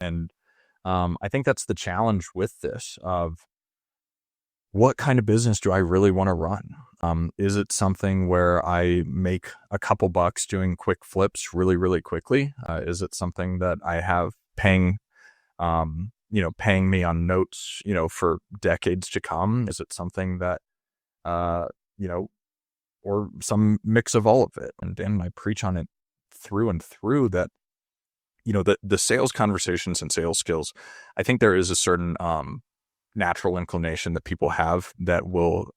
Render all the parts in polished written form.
And I think that's the challenge with this of what kind of business do I really want to run? Is it something where I make a couple bucks doing quick flips really, really quickly? Is it something that I have paying me on notes, for decades to come? Is it something that, uh, you know, or some mix of all of it? And Dan and I preach on it through and through that, the sales conversations and sales skills, I think there is a certain, natural inclination that people have that will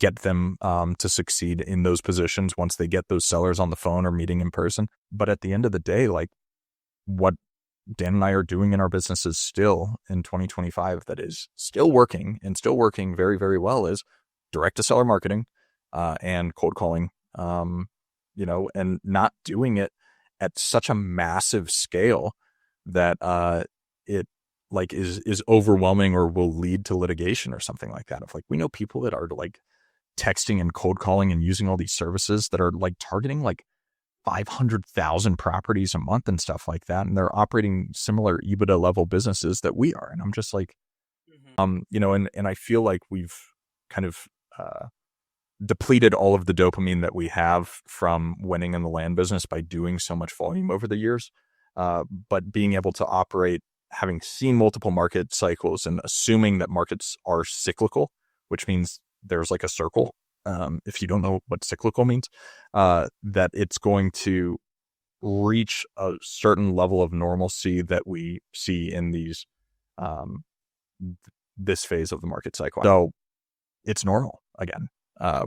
get them to succeed in those positions once they get those sellers on the phone or meeting in person. But at the end of the day, like what Dan and I are doing in our businesses still in 2025 that is still working and still working very, very well is direct to seller marketing and cold calling, and not doing it at such a massive scale that it like is overwhelming or will lead to litigation or something like that. If like we know people that are like texting and cold calling and using all these services that are like targeting like 500,000 properties a month and stuff like that. And they're operating similar EBITDA level businesses that we are. And I'm just like, and I feel like we've kind of depleted all of the dopamine that we have from winning in the land business by doing so much volume over the years. But being able to operate, having seen multiple market cycles and assuming that markets are cyclical, which means there's like a circle. If you don't know what cyclical means, that it's going to reach a certain level of normalcy that we see in these, this phase of the market cycle. So it's normal again,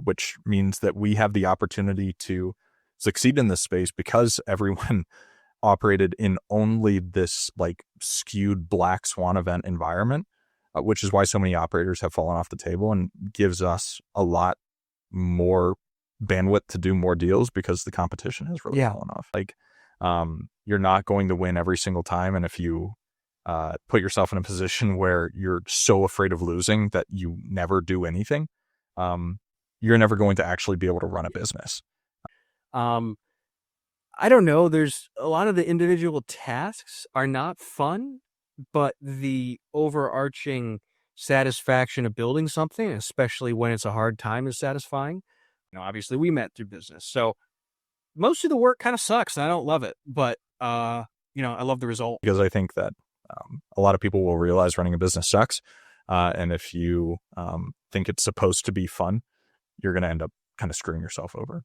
which means that we have the opportunity to succeed in this space because everyone operated in only this like skewed black swan event environment, which is why so many operators have fallen off the table and gives us a lot more bandwidth to do more deals because the competition has really fallen off. Like, you're not going to win every single time. And if you put yourself in a position where you're so afraid of losing that you never do anything, you're never going to actually be able to run a business. I don't know. There's a lot of the individual tasks are not fun, but the overarching satisfaction of building something, especially when it's a hard time, is satisfying. Obviously we met through business. So most of the work kind of sucks and I don't love it, but I love the result. Because I think that a lot of people will realize running a business sucks. And if you think it's supposed to be fun, you're going to end up kind of screwing yourself over.